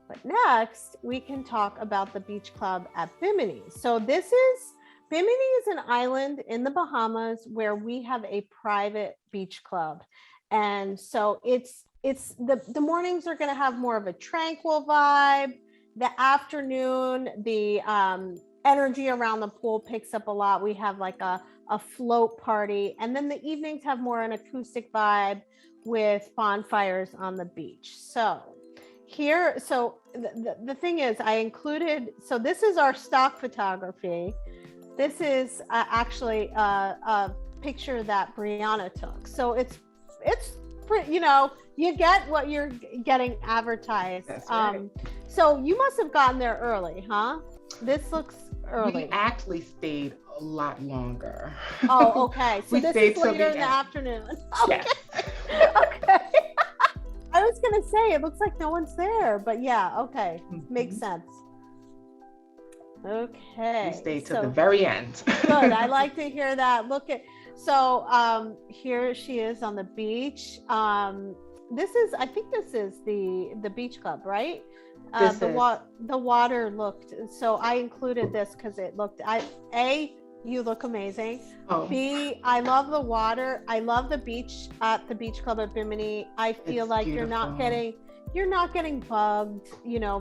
But next, we can talk about the beach club at Bimini. So Bimini is an island in the Bahamas where we have a private beach club. And so it's the mornings are going to have more of a tranquil vibe. The afternoon, the energy around the pool picks up a lot. We have like a float party. And then the evenings have more an acoustic vibe with bonfires on the beach. So the thing is, I included, so this is our stock photography. This is actually a picture that Bryanna took. So it's pretty, you get what you're getting advertised. That's right. So you must have gotten there early, huh? This looks early. We actually stayed a lot longer. Oh, okay. So this is later in the afternoon. Okay. Yes. Okay. I was going to say, it looks like no one's there, but yeah, okay. Makes sense. Okay. We stayed to the very end. Good. I like to hear that. So here she is on the beach. I think this is the beach club, right? The water looked, so I included this because it looked, you look amazing. Oh. B, I love the water. I love the beach at the beach club at Bimini. I feel It's like beautiful. you're not getting bugged,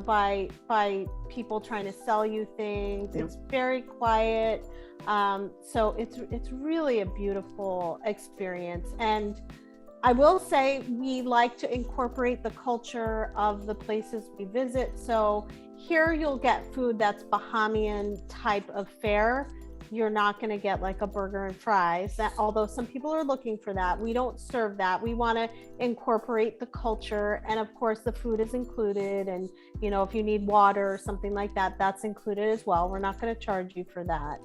by people trying to sell you things. Yep. It's very quiet. So it's really a beautiful experience. And I will say we like to incorporate the culture of the places we visit. So here you'll get food that's Bahamian type of fare. You're not going to get like a burger and fries, although some people are looking for that. We don't serve that. We want to incorporate the culture. And of course, the food is included. And, if you need water or something like that, that's included as well. We're not going to charge you for that.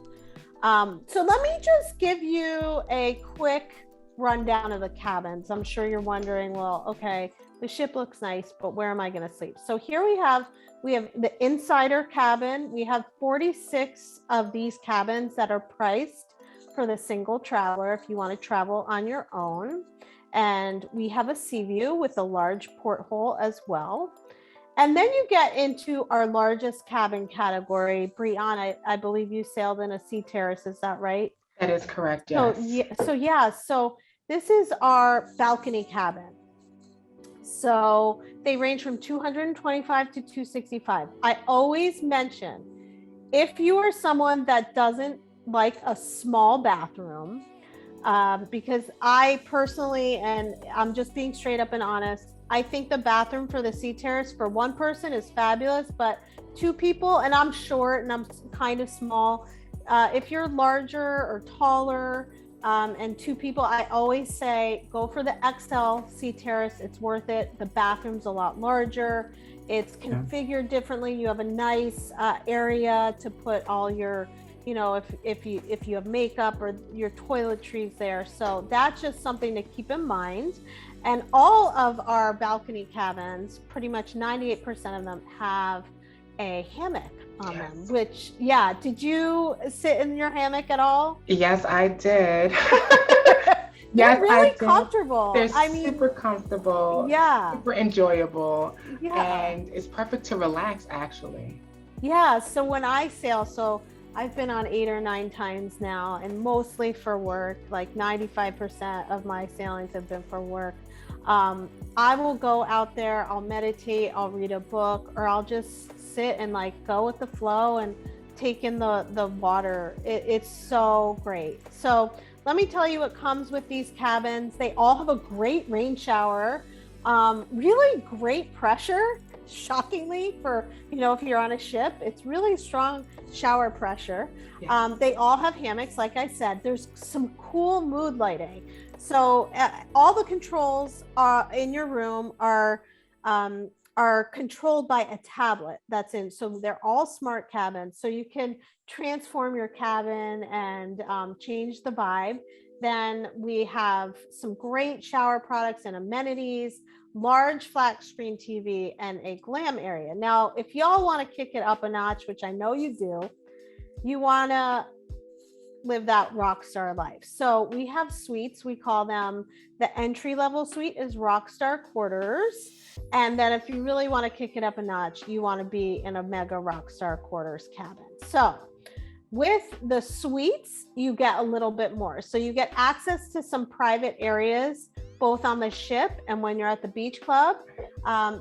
So let me just give you a quick rundown of the cabins. I'm sure you're wondering, well, okay, the ship looks nice, but where am I going to sleep? So here we have the insider cabin. We have 46 of these cabins that are priced for the single traveler if you want to travel on your own. And we have a sea view with a large porthole as well. And then you get into our largest cabin category. Bryanna, I believe you sailed in a sea terrace. Is that right? That is correct, yes. So this is our balcony cabin. So they range from $225 to $265. I always mention, if you are someone that doesn't like a small bathroom, because I personally, and I'm just being straight up and honest, I think the bathroom for the sea terrace for one person is fabulous, but two people, and I'm short and I'm kind of small, if you're larger or taller, and two people, I always say go for the XL sea terrace. It's worth it. The bathroom's a lot larger. It's configured differently. You have a nice area to put all your, if you have makeup or your toiletries there. So that's just something to keep in mind. And all of our balcony cabins, pretty much 98% of them have a hammock on them, which, did you sit in your hammock at all? Yes, I did. They're really comfortable. They're super comfortable. Yeah. Super enjoyable. Yeah. And it's perfect to relax, actually. Yeah. So when I sail, I've been on 8 or 9 times now, and mostly for work. Like 95% of my sailings have been for work. I will go out there, I'll meditate, I'll read a book, or I'll just sit and go with the flow and take in the water. It's so great. So let me tell you what comes with these cabins. They all have a great rain shower, really great pressure, shockingly, for, if you're on a ship. It's really strong shower pressure. Yes. They all have hammocks, like I said. There's some cool mood lighting. So all the controls in your room are controlled by a tablet that's in. So they're all smart cabins. So you can transform your cabin and change the vibe. Then we have some great shower products and amenities, large flat screen TV, and a glam area. Now, if y'all want to kick it up a notch, which I know you do, you want to live that rock star life. So we have suites. We call them, the entry level suite is ROCKSTAR quarters. And then if you really want to kick it up a notch, you want to be in a mega ROCKSTAR quarters cabin. So with the suites, you get a little bit more. So you get access to some private areas, both on the ship and when you're at the beach club.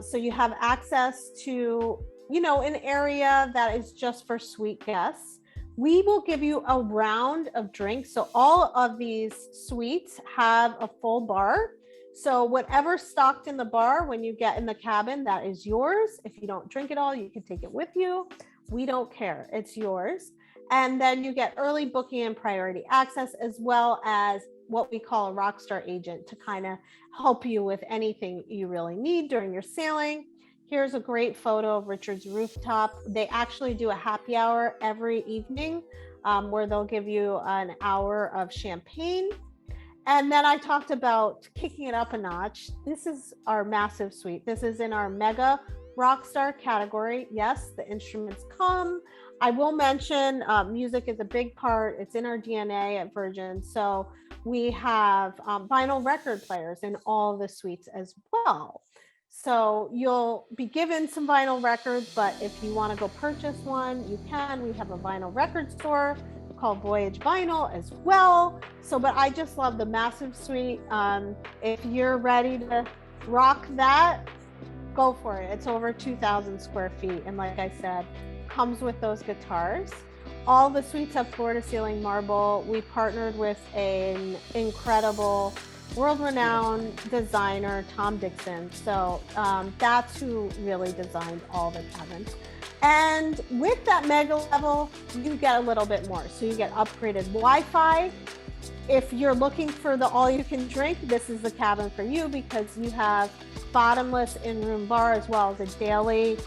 So you have access to, you know, an area that is just for suite guests. We will give you a round of drinks. So all of these suites have a full bar. So whatever's stocked in the bar when you get in the cabin, that is yours. If you don't drink it all, you can take it with you. We don't care. It's yours. And then you get early booking and priority access, as well as what we call a ROCKSTAR agent to kind of help you with anything you really need during your sailing. Here's a great photo of Richard's rooftop. They actually do a happy hour every evening where they'll give you an hour of champagne. And then I talked about kicking it up a notch. This is our massive suite. This is in our mega ROCKSTAR category. Yes, the instruments come. I will mention music is a big part. It's in our DNA at Virgin. So we have vinyl record players in all the suites as well. So you'll be given some vinyl records, but if you want to go purchase one, you can. We have a vinyl record store called Voyage Vinyl as well. So, but I just love the massive suite. If you're ready to rock that, go for it. It's over 2,000 square feet. And like I said, comes with those guitars. All the suites have floor to ceiling marble. We partnered with an incredible world-renowned designer, Tom Dixon. So that's who really designed all the cabins. And with that mega level, you get a little bit more. So you get upgraded Wi-Fi. If you're looking for the all-you-can-drink, this is the cabin for you because you have bottomless in-room bar as well as a daily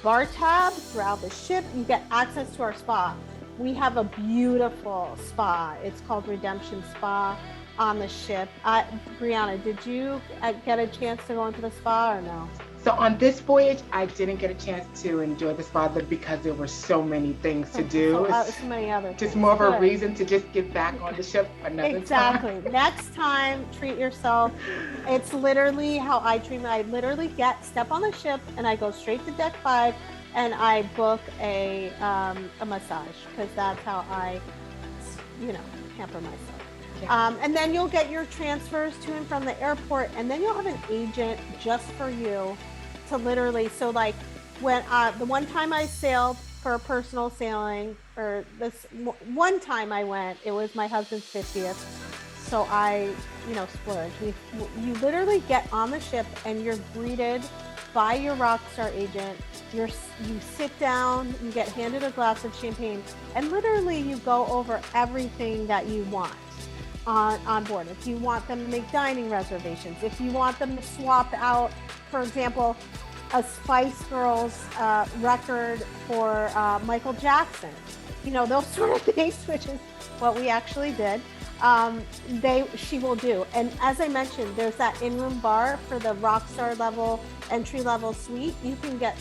bar tab throughout the ship. You get access to our spa. We have a beautiful spa. It's called Redemption Spa on the ship. Bryanna, did you get a chance to go into the spa or no? So on this voyage, I didn't get a chance to enjoy the spa because there were so many things to do. So many other things. Just more of a reason to just get back on the ship another Exactly. time. Next time, treat yourself. It's literally how I treat me. I literally step on the ship and I go straight to deck 5 and I book a massage because that's how I, pamper myself. Yeah. And then you'll get your transfers to and from the airport, and then you'll have an agent just for you to literally, so like when the one time I sailed for a personal sailing, or this one time I went, it was my husband's 50th. So I, splurged. You literally get on the ship and you're greeted by your ROCKSTAR agent. You sit down, you get handed a glass of champagne, and literally you go over everything that you want on board. If you want them to make dining reservations, if you want them to swap out, for example, a Spice Girls record for Michael Jackson, those sort of things, which is what we actually did. She will do. And as I mentioned, there's that in-room bar for the ROCKSTAR level, entry level suite. You can get,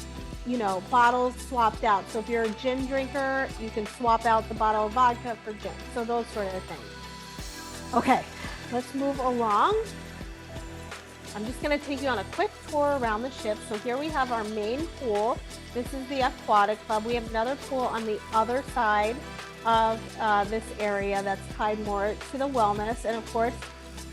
bottles swapped out. So if you're a gin drinker, you can swap out the bottle of vodka for gin. So those sort of things. Okay, let's move along. I'm just going to take you on a quick tour around the ship. So here we have our main pool. This is the AQUATIC Club. We have another pool on the other side of this area that's tied more to the wellness. And of course,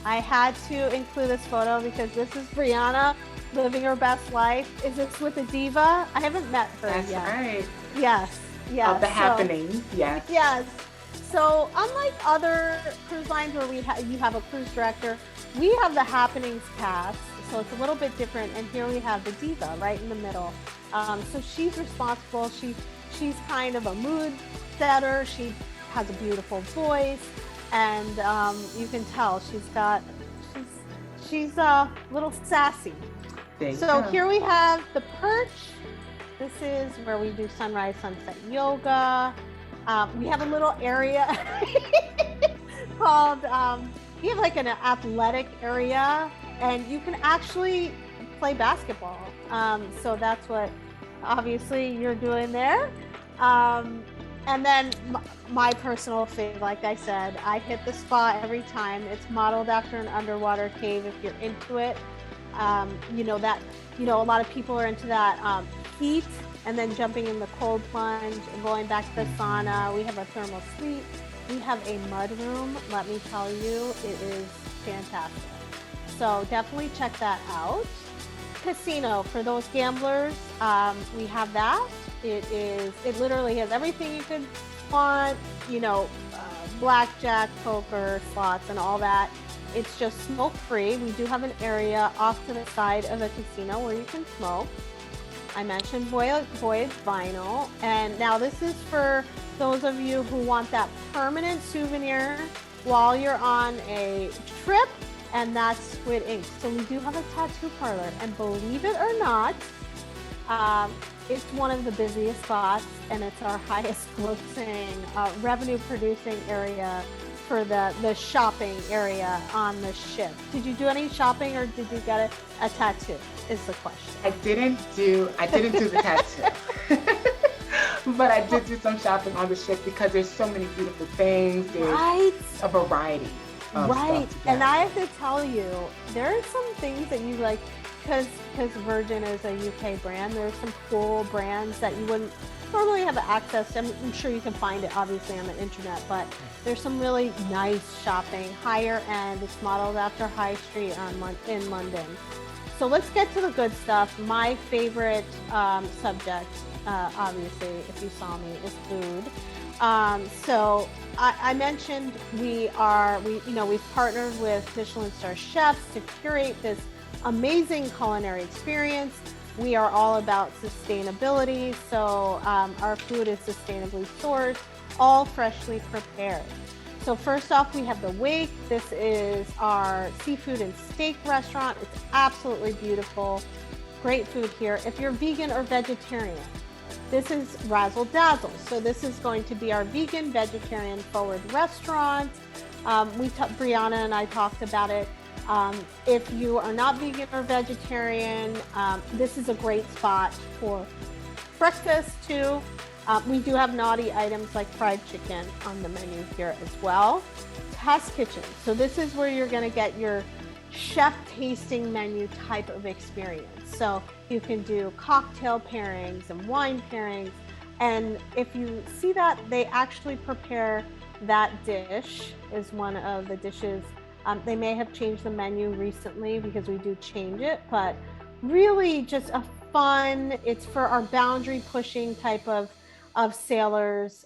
I had to include this photo because this is Bryanna living her best life. Is this with a diva? I haven't met her yet. That's right. Yes. Of the happening, yes. Yes. So unlike other cruise lines where you have a cruise director, we have the happenings cast. So it's a little bit different. And here we have the diva right in the middle. So she's responsible. She's kind of a mood setter. She has a beautiful voice, and you can tell she's a little sassy. So here we have the perch. This is where we do sunrise, sunset yoga. We have a little area called, we have like an athletic area, and you can actually play basketball. So that's what obviously you're doing there. And then my personal favorite, like I said, I hit the spa every time. It's modeled after an underwater cave if you're into it. A lot of people are into that heat and then jumping in the cold plunge and going back to the sauna. We have a thermal suite. We have a mud room. Let me tell you, it is fantastic. So definitely check that out. Casino for those gamblers. We have that. It literally has everything you could want, blackjack, poker, slots, and all that. It's just smoke free. We do have an area off to the side of the casino where you can smoke. I mentioned Voyage vinyl, and now this is for those of you who want that permanent souvenir while you're on a trip, and that's Squid ink. So we do have a tattoo parlor, and believe it or not, it's one of the busiest spots, and it's our highest grossing revenue producing area for the shopping area on the ship. Did you do any shopping, or did you get a tattoo is the question. I didn't do the tattoo. But I did do some shopping on the ship because there's so many beautiful things. There's a variety of stuff. And I have to tell you, there are some things that you like, because Virgin is a UK brand, there's some cool brands that you wouldn't normally have access to. I'm sure you can find it obviously on the internet, but there's some really nice shopping, higher end. It's modeled after High Street in London. So let's get to the good stuff. My favorite subject, obviously, if you saw me, is food. So I mentioned we've partnered with Michelin star chefs to curate this amazing culinary experience. We are all about sustainability, so our food is sustainably sourced, all freshly prepared. So first off, we have the Wake. This is our seafood and steak restaurant. It's absolutely beautiful. Great food here. If you're vegan or vegetarian, this is Razzle Dazzle. So this is going to be our vegan, vegetarian forward restaurant. Bryanna and I talked about it. If you are not vegan or vegetarian, this is a great spot for breakfast too. We do have naughty items like fried chicken on the menu here as well. Test kitchen. So this is where you're going to get your chef tasting menu type of experience. So you can do cocktail pairings and wine pairings. And if you see that, they actually prepare that dish is one of the dishes. They may have changed the menu recently because we do change it, but really just a fun, it's for our boundary pushing type of sailors,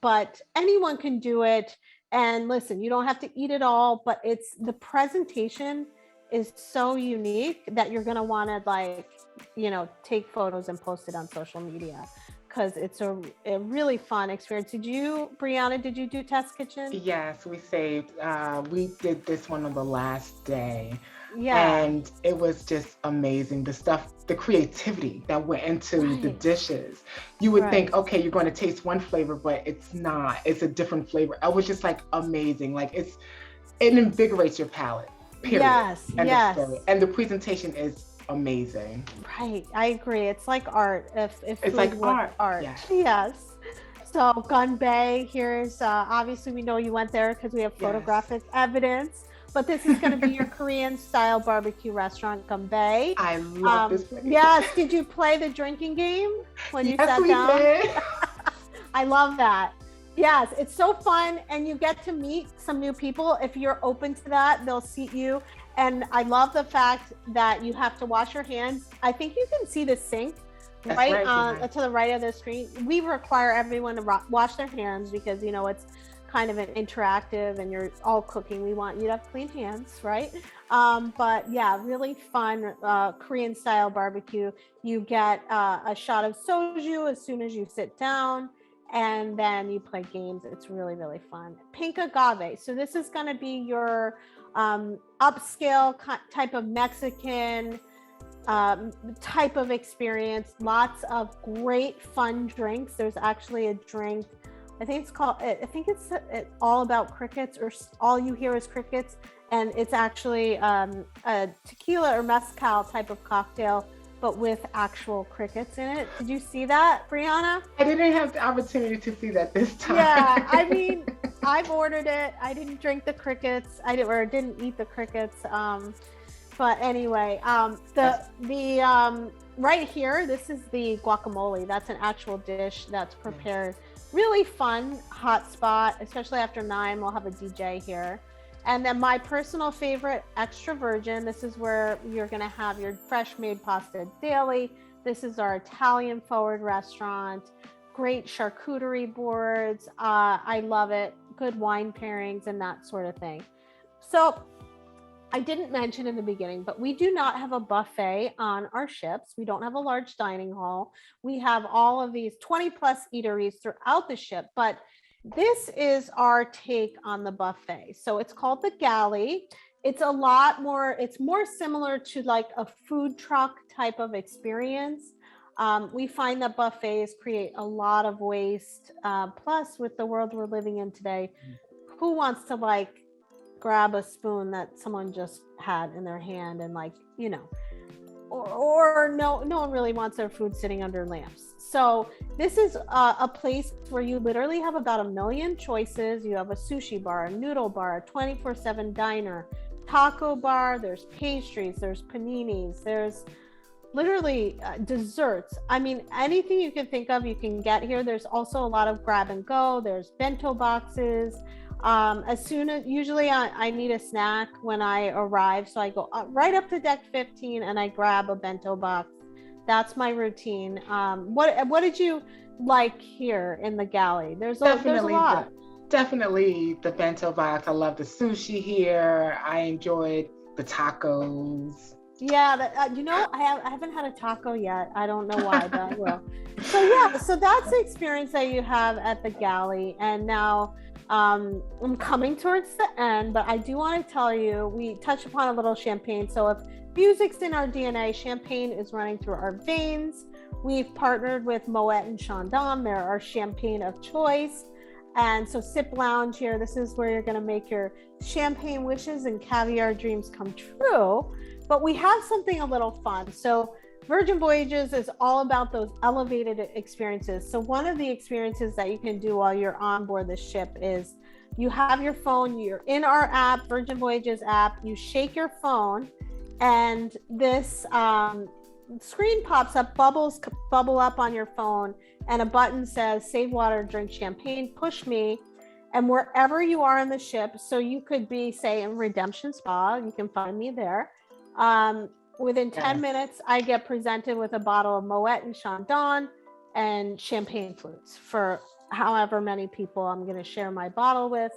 but anyone can do it. And listen, you don't have to eat it all, but the presentation is so unique that you're going to want to take photos and post it on social media, because it's a really fun experience. Bryanna, did you do Test Kitchen? Yes, we did this one on the last day. Yeah. And it was just amazing. The creativity that went into the dishes. You would think, okay, you're going to taste one flavor, but it's not. It's a different flavor. It was just amazing. It invigorates your palate, period. Yes, and the presentation is amazing. Right, I agree. It's like art. If it's like art. Yes. So Gun Bay, here's obviously we know you went there because we have photographic evidence. But this is going to be your Korean style barbecue restaurant, Gun Bay. I love this place. Yes. Did you play the drinking game when you sat down? Did. I love that. Yes, it's so fun, and you get to meet some new people. If you're open to that, they'll seat you. And I love the fact that you have to wash your hands. I think you can see the sink to the right of the screen. We require everyone to wash their hands because, it's kind of an interactive and you're all cooking. We want you to have clean hands, right? But yeah, really fun Korean style barbecue. You get a shot of soju as soon as you sit down, and then you play games. It's really, really fun. Pink Agave. So this is going to be your upscale type of Mexican type of experience. Lots of great fun drinks. There's actually a drink, I think it's all about crickets, or all you hear is crickets, and it's actually a tequila or mezcal type of cocktail, but with actual crickets in it. Did you see that, Bryanna? I didn't have the opportunity to see that this time. Yeah, I mean, I've ordered it. I didn't drink the crickets. Didn't eat the crickets. But anyway, right here, this is the guacamole. That's an actual dish that's prepared. Really fun hot spot, especially after 9. We'll have a DJ here. And then my personal favorite, extra virgin. This is where you're going to have your fresh made pasta daily. This is our Italian forward restaurant. Great charcuterie boards. I love it. Good wine pairings and that sort of thing. So I didn't mention in the beginning, but we do not have a buffet on our ships. We don't have a large dining hall. We have all of these 20 plus eateries throughout the ship, but this is our take on the buffet. So it's called the galley. It's a lot more, it's more similar to like a food truck type of experience. We find that buffets create a lot of waste. Plus, with the world we're living in today, who wants to like grab a spoon that someone just had in their hand and like, you know, or no one really wants their food sitting under lamps. So this is a place where you literally have about 1 million choices. You have a sushi bar, a noodle bar, a 24/7 diner, taco bar, there's pastries, there's paninis, there's literally desserts. I mean, anything you can think of, you can get here. There's also a lot of grab and go. There's bento boxes. As soon as usually I need a snack when I arrive, so I go right up to deck 15 and I grab a bento box. That's my routine. What did you like here in the galley? There's a lot. Definitely the bento box. I love the sushi here. I enjoyed the tacos. Yeah, you know, I haven't had a taco yet. I don't know why, but I will. So yeah, so that's the experience that you have at the galley. And now I'm coming towards the end, but I do want to tell you, we touched upon a little champagne. So if music's in our DNA, champagne is running through our veins. We've partnered with Moet and Chandon. They're our champagne of choice. And so Sip Lounge here, this is where you're going to make your champagne wishes and caviar dreams come true. But we have something a little fun. So Virgin Voyages is all about those elevated experiences. So one of the experiences that you can do while you're on board the ship is you have your phone, you're in our app, Virgin Voyages app, you shake your phone and this screen pops up, bubbles bubble up on your phone and a button says save water, drink champagne, push me. And wherever you are in the ship, so you could be, say, in Redemption Spa, you can find me there. Within 10 minutes, I get presented with a bottle of Moet and Chandon and champagne flutes for however many people I'm going to share my bottle with.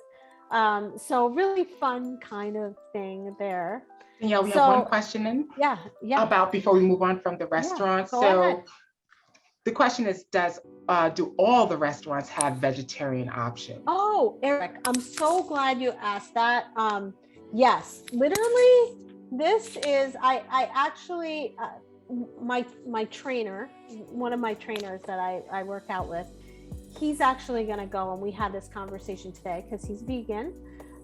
So really fun kind of thing there. Yeah, we have one question in. Yeah. About before we move on from the restaurant. So ahead. The question is, do all the restaurants have vegetarian options? Oh, Eric, I'm so glad you asked that. Yes, literally. This is, I actually, my trainer, one of my trainers that I work out with, he's actually going to go, and we had this conversation today because he's vegan.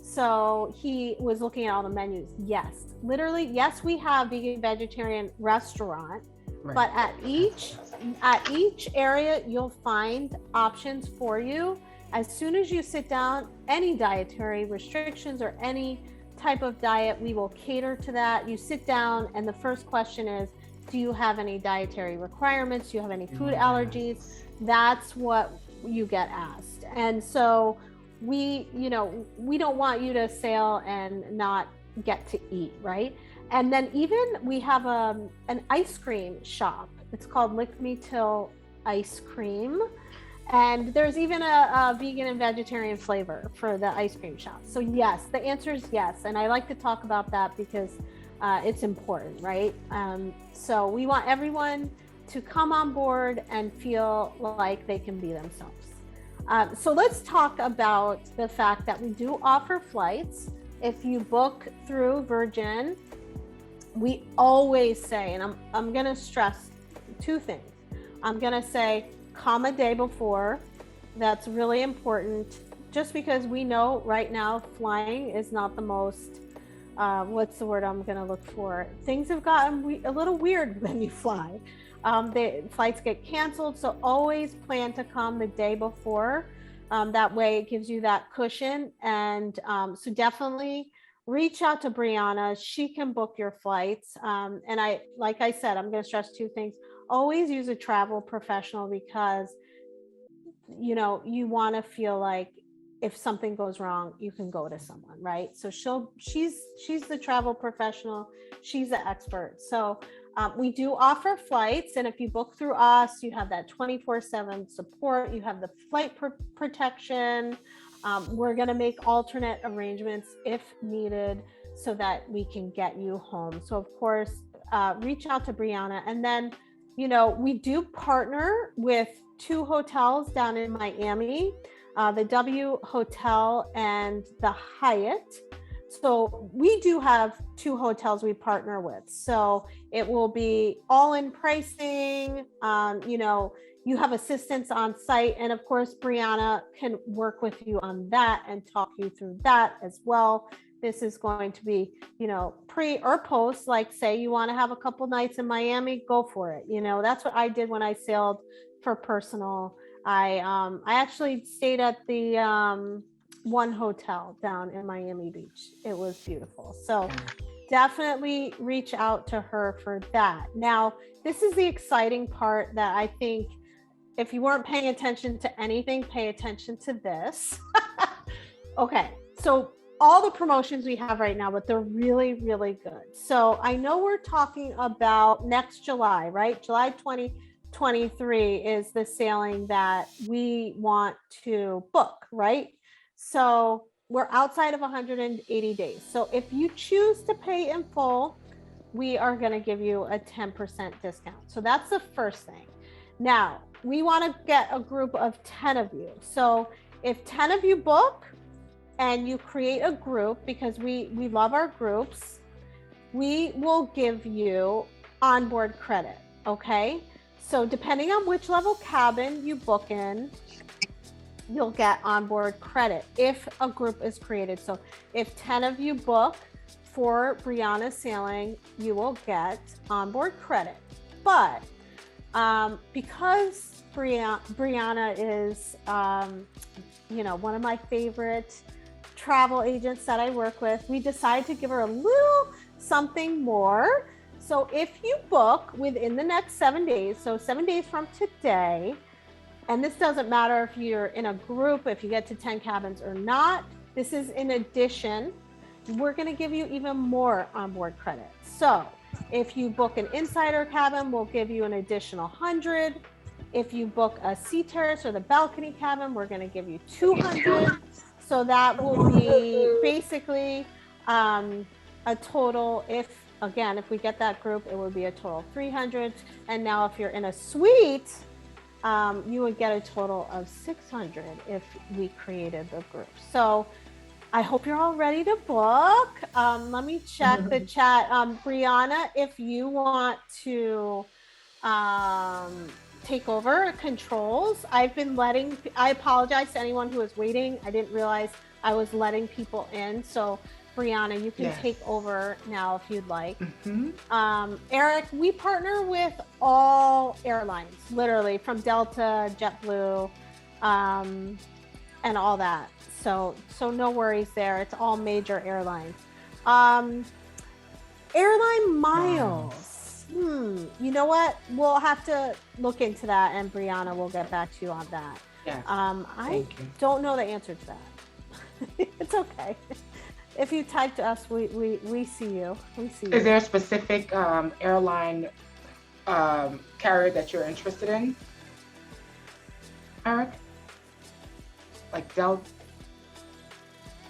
So he was looking at all the menus. Yes, literally, yes, we have vegan vegetarian restaurant, right. But at each area, you'll find options for you. As soon as you sit down, any dietary restrictions or any type of diet, we will cater to that. You sit down and the first question is, do you have any dietary requirements? Do you have any food allergies? That's what you get asked. And so we don't want you to sail and not get to eat, right? And then even we have an ice cream shop. It's called Lick Me Till Ice Cream. And there's even a vegan and vegetarian flavor for the ice cream shop. So yes, the answer is yes. And I like to talk about that because it's important, right? So we want everyone to come on board and feel like they can be themselves. So let's talk about the fact that we do offer flights. If you book through Virgin, we always say, and I'm gonna stress 2 things. I'm gonna say, come a day before. That's really important, just because we know right now flying is not the most what's the word I'm going to look for? Things have gotten a little weird when you fly. The flights get canceled, so always plan to come the day before. That way it gives you that cushion. And so definitely reach out to Bryanna. She can book your flights. And like I said, I'm going to stress two things. Always use a travel professional, because, you know, you want to feel like if something goes wrong, you can go to someone, right? So she's the travel professional. She's the expert. So we do offer flights, and if you book through us, you have that 24/7 support. You have the flight protection. We're going to make alternate arrangements if needed so that we can get you home. So of course, reach out to Bryanna. And then, you know, we do partner with 2 hotels down in Miami, the W Hotel and the Hyatt. So we do have 2 hotels we partner with. So it will be all in pricing. You know, you have assistance on site. And of course, Bryanna can work with you on that and talk you through that as well. This is going to be, you know, pre or post, like say you want to have a couple nights in Miami, go for it. You know, that's what I did when I sailed for personal. I actually stayed at the one hotel down in Miami Beach. It was beautiful. So definitely reach out to her for that. Now, this is the exciting part that I think if you weren't paying attention to anything, pay attention to this. Okay, so all the promotions we have right now, but they're really, really good. So I know we're talking about next July, right? July 2023 is the sailing that we want to book, right? So we're outside of 180 days. So if you choose to pay in full, we are going to give you a 10% discount. So that's the first thing. Now, we want to get a group of 10 of you. So if 10 of you book and you create a group, because we love our groups, we will give you onboard credit. Okay. So depending on which level cabin you book in, you'll get onboard credit if a group is created. So if 10 of you book for Bryanna sailing, you will get onboard credit. But because Bryanna is, you know, one of my favorite travel agents that I work with, we decided to give her a little something more. So if you book within the next 7 days, so 7 days from today, and this doesn't matter if you're in a group, if you get to 10 cabins or not, this is in addition, we're going to give you even more onboard credit. So if you book an insider cabin, we'll give you an additional 100. If you book a sea terrace or the balcony cabin, we're going to give you 200. So that will be basically a total, if we get that group, it would be a total of 300. And now if you're in a suite, you would get a total of 600 if we created the group. So I hope you're all ready to book. Let me check the chat. Bryanna, if you want to take over controls, I apologize to anyone who was waiting. I didn't realize I was letting people in. So Bryanna, you can take over now if you'd like. Eric, we partner with all airlines, literally from Delta, JetBlue, and all that. So no worries there. It's all major airlines. Airline miles. You know what? We'll have to look into that, and Bryanna will get back to you on that. Yes. I don't know the answer to that. It's okay. If you type to us, we see you. We see you. Is there a specific airline carrier that you're interested in, Eric? Like Delta?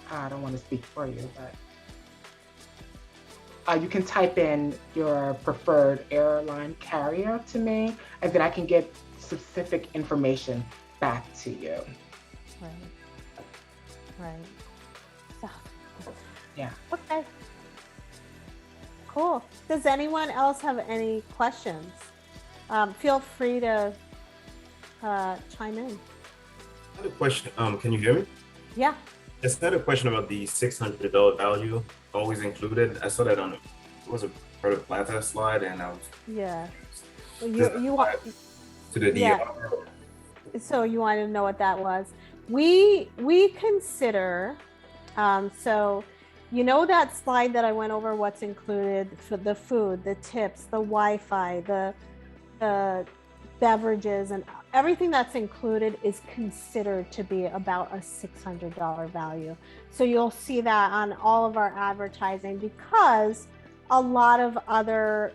I don't want to speak for you, but you can type in your preferred airline carrier to me, and then I can get specific information back to you. Right. So, yeah. Okay. Cool. Does anyone else have any questions? Feel free to chime in. I had a question. Can you hear me? Yeah. I just had a question about the $600 value always included. I saw that on it was a product Plaza slide, and I was you want to the DR. So you wanted to know what that was? We consider so You know that slide that I went over what's included for the food, the tips, the Wi-Fi, the beverages, and everything that's included is considered to be about a $600 value. So you'll see that on all of our advertising, because a lot of other,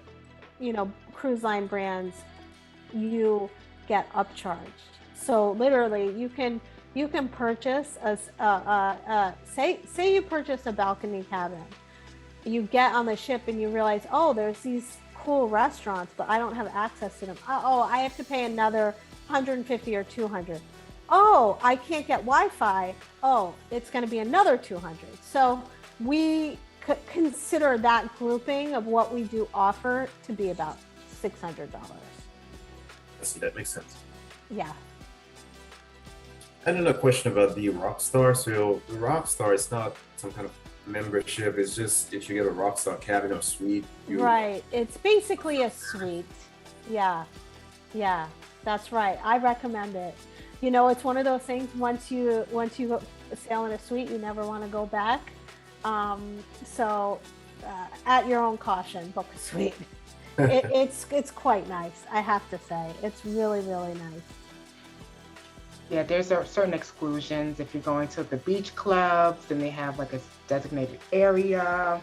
cruise line brands, you get upcharged. So literally you can purchase say you purchase a balcony cabin. You get on the ship and you realize, oh, there's these cool restaurants, but I don't have access to them. Oh, I have to pay another $150 or $200. Oh, I can't get Wi-Fi. Oh, it's going to be another $200. So we consider that grouping of what we do offer to be about $600. I see, that makes sense. Yeah. I had another question about the ROCKSTAR. So the ROCKSTAR is not some kind of membership. It's just if you get a ROCKSTAR cabin or suite. Right. It's basically a suite. Yeah. Yeah, that's right. I recommend it. It's one of those things, once you sail in a suite, you never want to go back. So at your own caution, book a suite. It's quite nice, I have to say. It's really, really nice. Yeah, there's certain exclusions. If you're going to the beach clubs, then they have like a designated area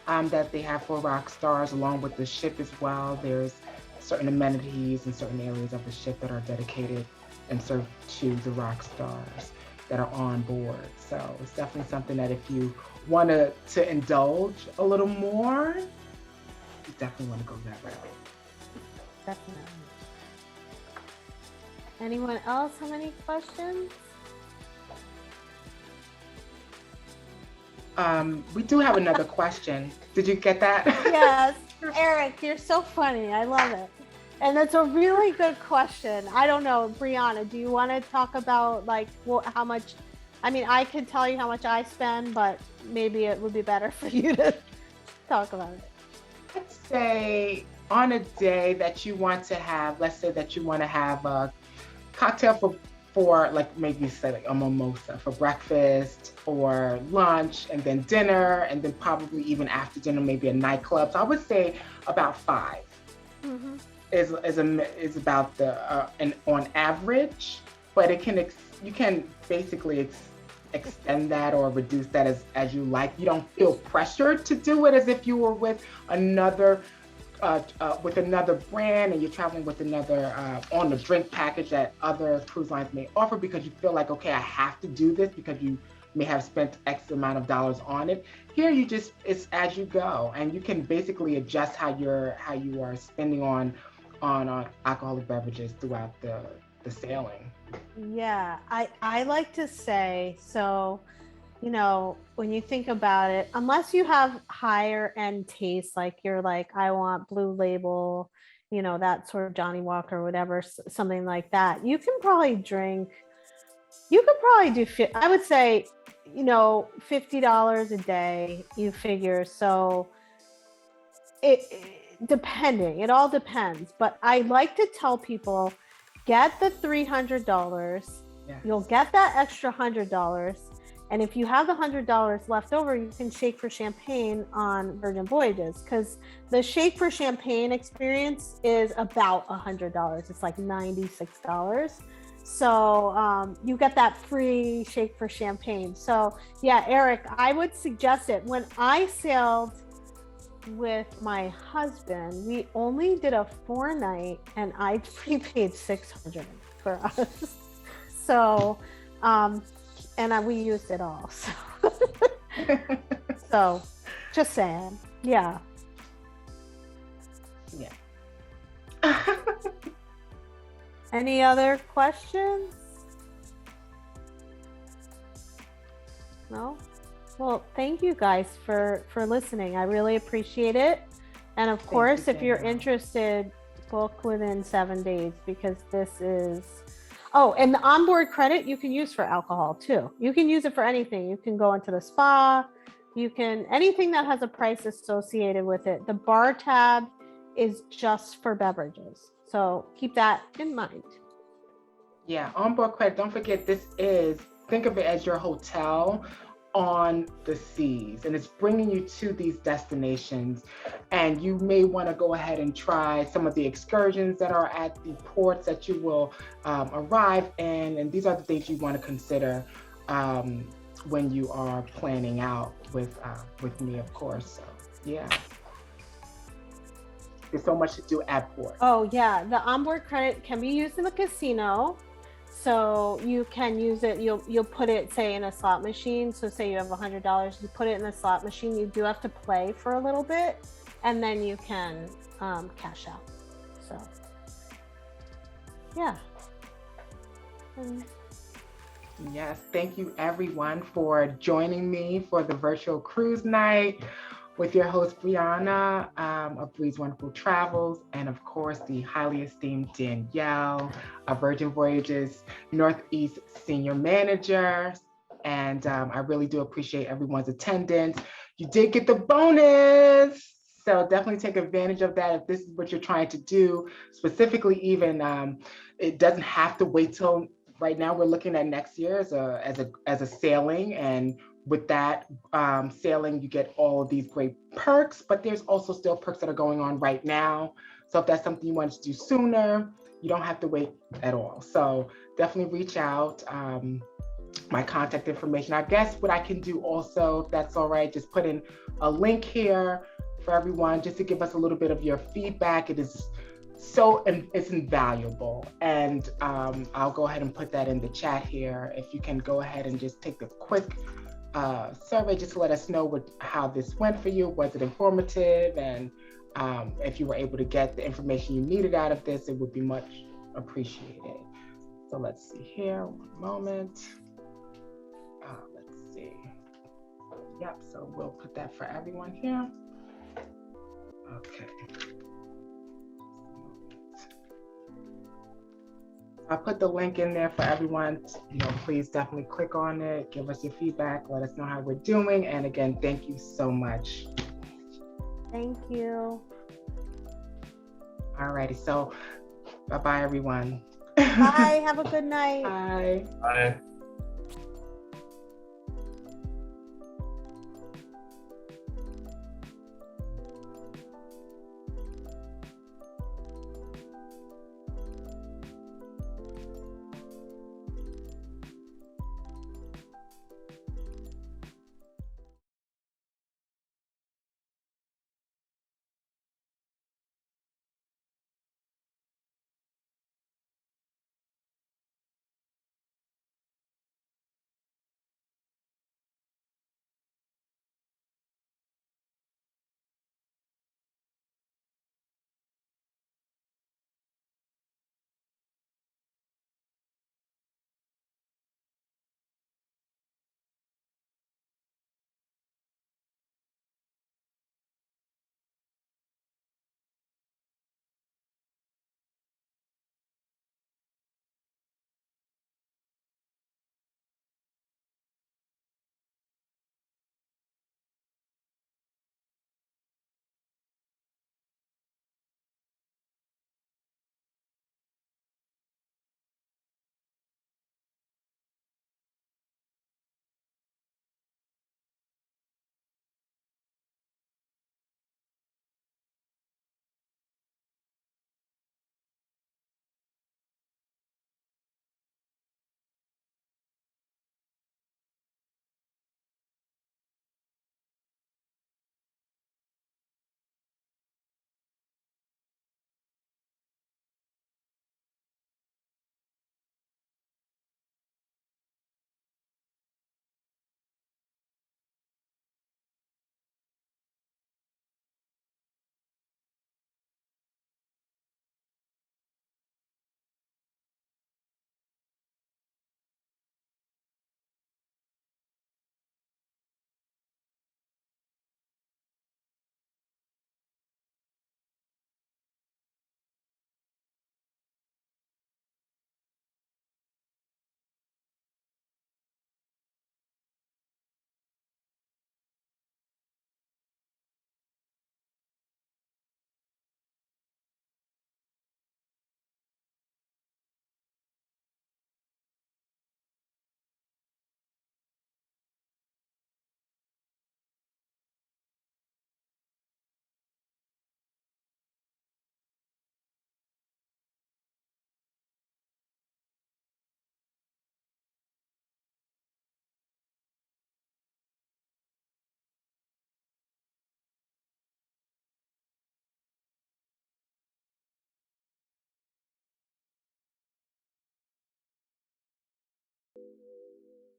that they have for rock stars, along with the ship as well. There's certain amenities in certain areas of the ship that are dedicated and served to the rock stars that are on board. So it's definitely something that if you want to indulge a little more, you definitely want to go that route. Definitely. Anyone else have any questions? We do have another question. Did you get that? Yes. Eric, you're so funny. I love it. And it's a really good question. I don't know, Bryanna, do you want to talk about how much? I mean, I could tell you how much I spend, but maybe it would be better for you to talk about it. Let's say on a day that you want to have, let's say that you want to have a cocktail for like maybe say like a mimosa for breakfast or lunch, and then dinner, and then probably even after dinner maybe a nightclub. So I would say about 5 is about the and on average, but you can basically extend that or reduce that as you like. You don't feel pressured to do it as if you were with another brand and you're traveling with another on the drink package that other cruise lines may offer, because you feel like, okay, I have to do this because you may have spent X amount of dollars on it. Here it's as you go, and you can basically adjust how you are spending on alcoholic beverages throughout the sailing. Yeah, I like to say, so when you think about it, unless you have higher end taste, like you're like, I want Blue Label, that sort of Johnny Walker or whatever, something like that, you could probably do, I would say, $50 a day, you figure. So it all depends. But I like to tell people, get the $300. Yes. You'll get that extra $100. And if you have the $100 left over, you can shake for champagne on Virgin Voyages, because the shake for champagne experience is about $100. It's like $96. So you get that free shake for champagne. So yeah, Eric, I would suggest it. When I sailed with my husband, we only did a 4-night and I prepaid $600 for us. So and we used it all. So just saying. Yeah. Any other questions? No? Well, thank you guys for listening. I really appreciate it. And of course, if you're interested, book within 7 days, because this is... Oh, and the onboard credit you can use for alcohol too. You can use it for anything. You can go into the spa. You can, anything that has a price associated with it. The bar tab is just for beverages. So keep that in mind. Yeah, onboard credit. Don't forget, think of it as your hotel on the seas, and it's bringing you to these destinations. And you may want to go ahead and try some of the excursions that are at the ports that you will arrive in. And these are the things you want to consider when you are planning out with me, of course. So yeah, there's so much to do at port. Oh yeah, the onboard credit can be used in the casino. So you can use it, you'll put it, say, in a slot machine. So say you have $100, you put it in the slot machine. You do have to play for a little bit, and then you can cash out. So yeah. Yes, thank you everyone for joining me for the virtual cruise night with your host, Bryanna of Bree's Wonderful Travels, and of course, the highly esteemed Danielle, a Virgin Voyages Northeast Senior Manager. And I really do appreciate everyone's attendance. You did get the bonus, so definitely take advantage of that if this is what you're trying to do. Specifically, even it doesn't have to wait till right now. We're looking at next year as a sailing, and with that sailing, you get all of these great perks, but there's also still perks that are going on right now. So if that's something you want to do sooner, you don't have to wait at all. So definitely reach out. My contact information. I guess what I can do also, if that's all right, just put in a link here for everyone, just to give us a little bit of your feedback. It is it's invaluable. And I'll go ahead and put that in the chat here. If you can go ahead and just take a quick survey just to let us know how this went for you. Was it informative? And if you were able to get the information you needed out of this, it would be much appreciated. So let's see here, one moment. Let's see. Yep, so we'll put that for everyone here. Okay. I'll put the link in there for everyone. Please definitely click on it, give us your feedback, let us know how we're doing. And again, thank you so much. Thank you. All righty, so bye-bye, everyone. Bye, have a good night. Bye. Bye.